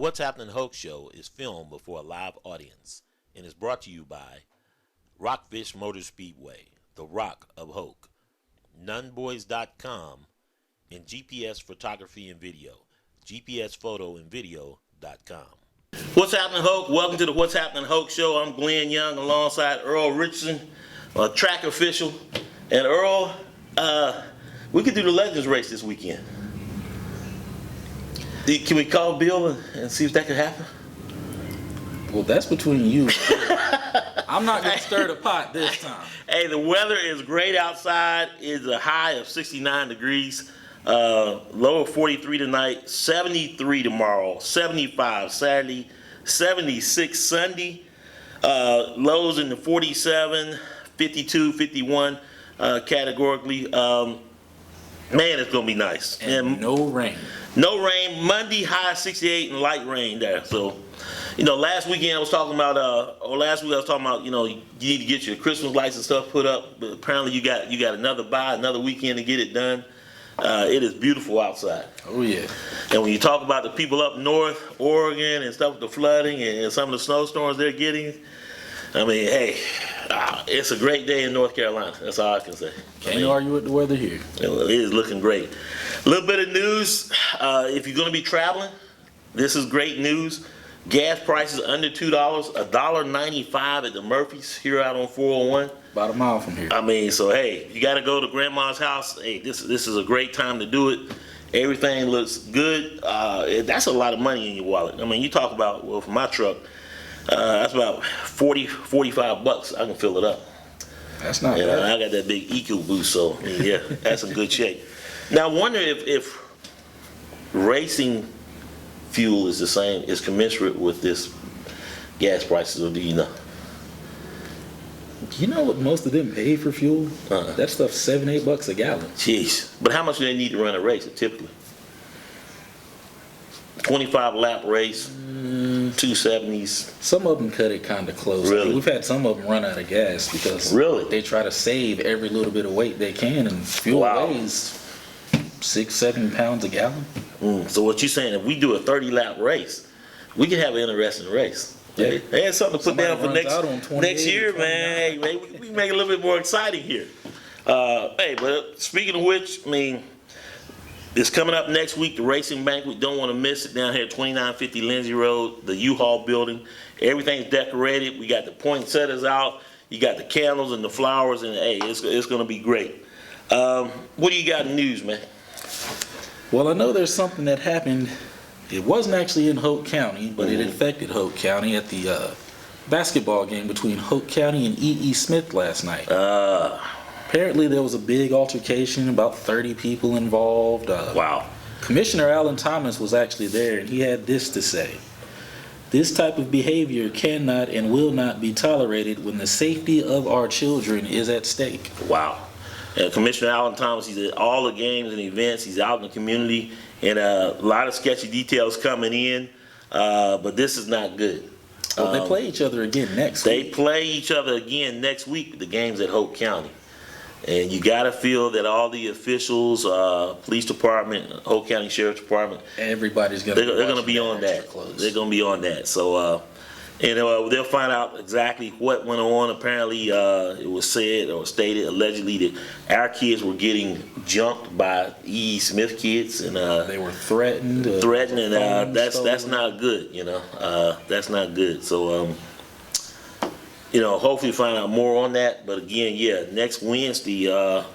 What's Happening Hoke show is filmed before a live audience and is brought to you by Rockfish Motor Speedway, the Rock of Hoke, Nunboys.com, and GPS Photography and Video, GPSPhotoandVideo.com. What's Happening Hoke? Welcome to the What's Happening Hoke show. I'm Glenn Young alongside Earl Richardson, a track official. And Earl, we could do the Legends race this weekend. Can we call Bill and see if that could happen? Well, that's between you. I'm not going to stir the pot this time. Hey, the weather is great outside. It's a high of 69 degrees, low of 43 tonight, 73 tomorrow, 75 Saturday, 76 Sunday, lows in the 47, 52, 51 categorically. Man, it's going to be nice. And no rain. No rain. Monday, high 68 and light rain there. So, last weekend I was talking about, you need to get your Christmas lights and stuff put up. But apparently you got another weekend to get it done. It is beautiful outside. Oh yeah. And when you talk about the people up north, Oregon and stuff with the flooding and some of the snowstorms they're getting, I mean, hey, it's a great day in North Carolina. That's all I can say. Can't argue with the weather here. It is looking great. A little bit of news. If you're going to be traveling, this is great news. Gas prices under $2, $1.95 at the Murphy's here out on 401. About a mile from here. I mean, so hey, you got to go to grandma's house. Hey, this is a great time to do it. Everything looks good. That's a lot of money in your wallet. I mean, you talk about, well, for my truck, that's about $45. I can fill it up. That's not bad. I got that big EcoBoost, so yeah, that's in good shape. Now, I wonder if racing fuel is commensurate with this gas prices, or do you know? You know what most of them pay for fuel? That stuff's $7-8 a gallon. Jeez. But how much do they need to run a race typically? 25 lap race, 270s. Some of them cut it kind of close. Really? I mean, we've had some of them run out of gas because they try to save every little bit of weight they can, and fuel weighs 6-7 pounds a gallon. So what you're saying, if we do a 30 lap race, we can have an interesting race. Yeah. They had something to put down for next year, man. Hey, we make it a little bit more exciting here. Hey, but speaking of which, I mean, it's coming up next week, the Racing Banquet. Don't want to miss it down here at 2950 Lindsay Road, the U-Haul building. Everything's decorated. We got the poinsettias out. You got the candles and the flowers, and hey, it's going to be great. What do you got in news, man? Well, I know there's something that happened. It wasn't actually in Hoke County, but it affected Hoke County at the basketball game between Hoke County and E.E. Smith last night. Apparently there was a big altercation, about 30 people involved. Wow. Commissioner Alan Thomas was actually there, and he had this to say. This type of behavior cannot and will not be tolerated when the safety of our children is at stake. Wow. Commissioner Alan Thomas, he's at all the games and events. He's out in the community, and a lot of sketchy details coming in, but this is not good. Well, they play each other again next week. They play each other again next week, the games at Hoke County. And you got to feel that all the officials, police department, Hoke County Sheriff's Department, everybody's going to they're going to be on that. They're going to be on that. So, they'll find out exactly what went on. Apparently, it was said or stated allegedly that our kids were getting jumped by E. Smith kids, and they were threatened. And that's not good. That's not good. So. Hopefully find out more on that. But again, next Wednesday,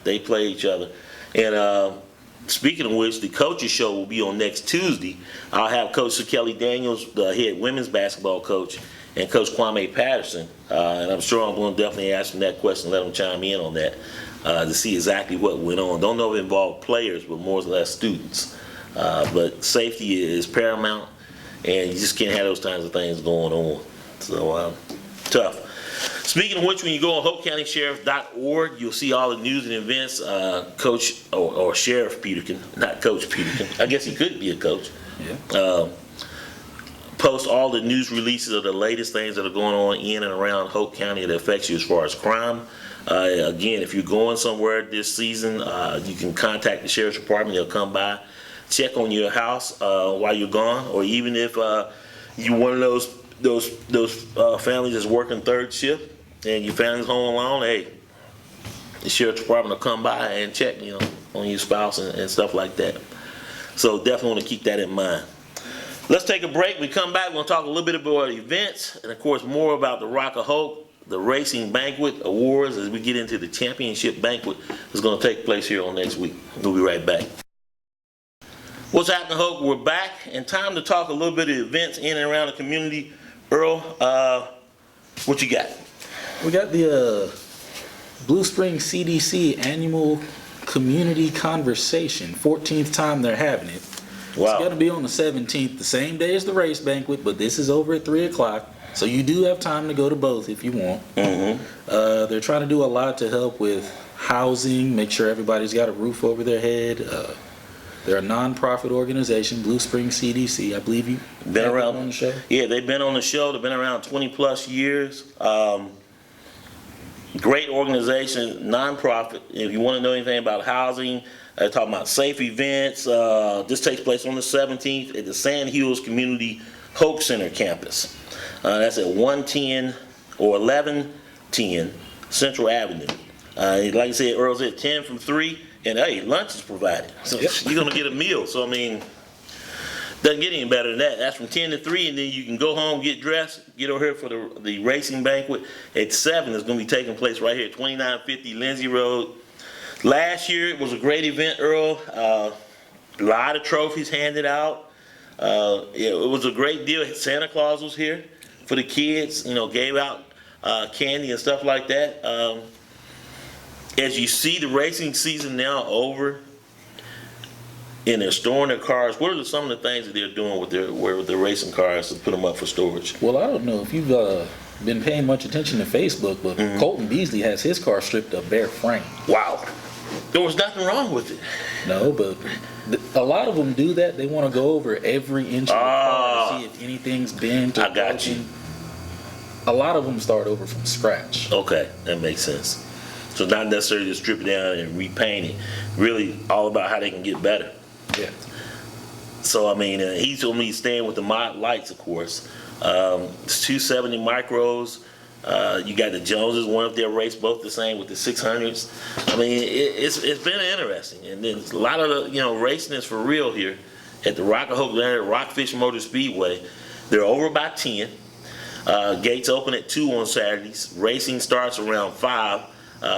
they play each other. And speaking of which, the coaches show will be on next Tuesday. I'll have Coach Kelly Daniels, the head women's basketball coach, and Coach Kwame Patterson. And I'm sure I'm going to definitely ask them that question, let them chime in on that to see exactly what went on. Don't know if it involved players, but more or less students. But safety is paramount, and you just can't have those kinds of things going on. So, tough. Speaking of which, when you go on HokeCountySheriff.org, you'll see all the news and events. Coach or Sheriff Peterkin, not Coach Peterkin. I guess he could be a coach. Yeah. Post all the news releases of the latest things that are going on in and around Hoke County that affects you as far as crime. Again, if you're going somewhere this season, you can contact the Sheriff's Department. They'll come by. check on your house while you're gone, or even if you're one of those families that's working third shift and your family's home alone, hey, the sheriff's department will come by and check, on your spouse and stuff like that. So definitely want to keep that in mind. Let's take a break. We come back, we're going to talk a little bit about events and, of course, more about the Rock of Hoke, the Racing Banquet Awards, as we get into the championship banquet that's going to take place here on next week. We'll be right back. What's happening, Hoke? We're back, and time to talk a little bit of events in and around the community. Earl, what you got? We got the Blue Spring CDC annual community conversation, 14th time they're having it. Wow. It's going to be on the 17th, the same day as the race banquet, but this is over at 3 o'clock, so you do have time to go to both if you want. Mm-hmm. They're trying to do a lot to help with housing, make sure everybody's got a roof over their head. They're a non-profit organization, Blue Spring CDC. I believe you've been around on the show. Yeah, they've been on the show. They've been around 20 plus years. Great organization, non-profit. If you want to know anything about housing, talking about safe events, this takes place on the 17th at the Sand Hills Community Hoke Center campus. That's at 110 or 1110 Central Avenue. Like I said, Earl's at 10 from 3, and hey, lunch is provided. So you're going to get a meal. So, I mean, doesn't get any better than that. That's from 10 to 3, and then you can go home, get dressed, get over here for the racing banquet at 7. It's going to be taking place right here at 2950 Lindsay Road. Last year, it was a great event, Earl. A lot of trophies handed out. It was a great deal. Santa Claus was here for the kids, gave out candy and stuff like that. As you see the racing season now over, and they're storing their cars, what are some of the things that they're doing with their racing cars to put them up for storage? Well, I don't know if you've been paying much attention to Facebook, but Colton Beasley has his car stripped of bare frame. Wow. There was nothing wrong with it. No, but a lot of them do that. They want to go over every inch of the car to see if anything's bent or I got broken. you. A lot of them start over from scratch. Okay, that makes sense. So not necessarily to strip it down and repaint it. Really all about how they can get better. Yeah. So, I mean, he told me he's staying with the mod lights, of course. It's 270 micros. You got the Joneses, one of their race, both the same with the 600s. I mean, it's been interesting. And then a lot of the, racing is for real here at the Rock of Hope, Rockfish Motor Speedway. They're over by 10. Gates open at 2 on Saturdays. Racing starts around 5.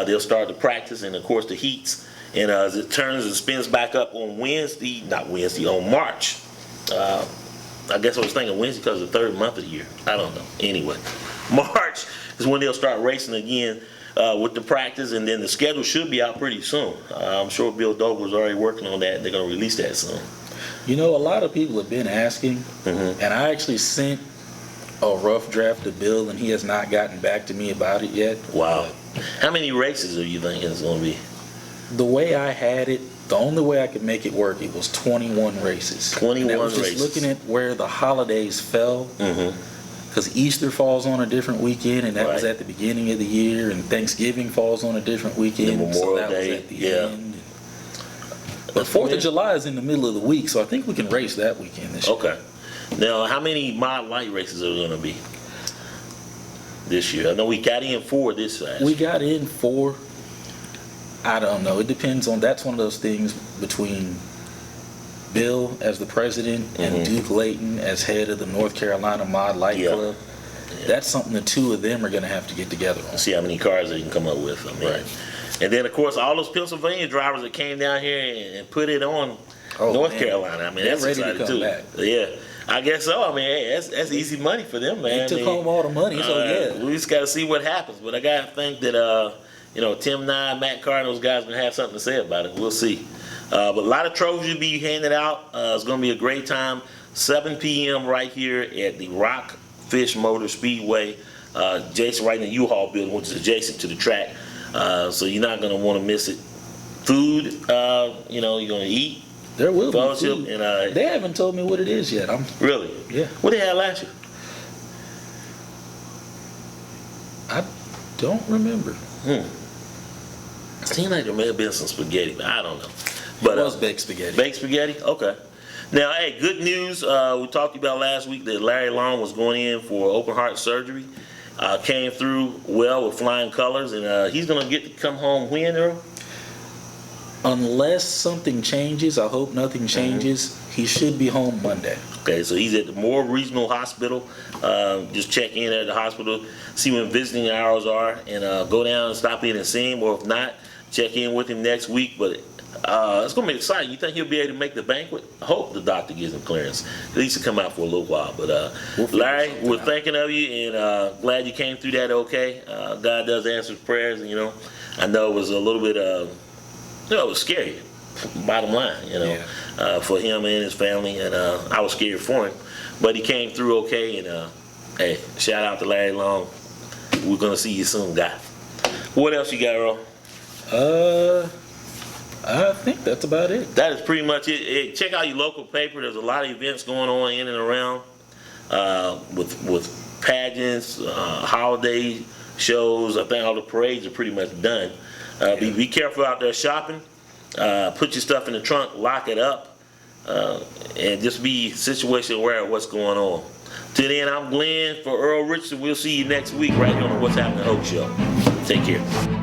They'll start the practice and, of course, the heats. And as it turns and spins back up on on March. I guess I was thinking Wednesday because it's the third month of the year. I don't know. Anyway, March is when they'll start racing again with the practice, and then the schedule should be out pretty soon. I'm sure Bill Dover's already working on that. They're going to release that soon. A lot of people have been asking, and I actually sent a rough draft to Bill, and he has not gotten back to me about it yet. Wow. How many races are you thinking it's going to be? The way I had it, the only way I could make it work, it was 21 races. 21 and that was just races. Looking at where the holidays fell, because Easter falls on a different weekend, and that was Right. at the beginning of the year, and Thanksgiving falls on a different weekend, The Memorial so that Day, was at the yeah. end. But 4th of July is in the middle of the week, so I think we can race that weekend this year. Okay. Now, how many mod light races are there going to be this year? I know we got in 4 this side. We got in 4. I don't know. It depends on. That's one of those things between Bill as the president and Duke Layton as head of the North Carolina Mod Light Club. Yeah. That's something the two of them are going to have to get together on. See how many cars they can come up with. I mean, Right. And then, of course, all those Pennsylvania drivers that came down here and put it on North Carolina. I mean, They're that's ready to exciting come too. back. Yeah, I guess so. I mean, hey, that's easy money for them, man. They took home all the money, so yeah. We just got to see what happens. But I got to think that, Tim Nye, Matt Carr, and those guys going to have something to say about it. We'll see. But a lot of trophies will be handed out. It's going to be a great time. 7 p.m. right here at the Rockfish Motor Speedway. Jason right in the U-Haul building, which is adjacent to the track. So you're not going to want to miss it. Food, you're going to eat. There will be Fellowship food. and They haven't told me what it is yet. Really? Yeah. What they had last year? I don't remember. Seemed like there may have been some spaghetti, but I don't know. But It was baked spaghetti. baked spaghetti? Okay. Now, hey, good news. We talked about last week that Larry Long was going in for open heart surgery. Came through well with flying colors, and he's going to get to come home when, Earl? Unless something changes, I hope nothing changes, he should be home Monday. Okay, so he's at the Moore Regional Hospital. Just check in at the hospital, see when visiting hours are, and go down and stop in and see him, or if not, check in with him next week. But it's going to be exciting. You think he'll be able to make the banquet? I hope the doctor gives him clearance, at least to come out for a little while. But Larry, we're thinking of you, and glad you came through that okay. God does answer prayers, and I know it was a little bit, it was scary, bottom line, for him and his family, and I was scared for him. But he came through okay, and hey, shout out to Larry Long. We're going to see you soon, guy. What else you got, Earl? I think that's about it. That is pretty much it. Hey, check out your local paper. There's a lot of events going on in and around with pageants, holiday shows. I think all the parades are pretty much done. Be careful out there shopping. Put your stuff in the trunk, lock it up, and just be situation aware of what's going on. Till then, I'm Glenn for Earl Richardson. We'll see you next week right here on the What's Happening Hoke Show. Take care.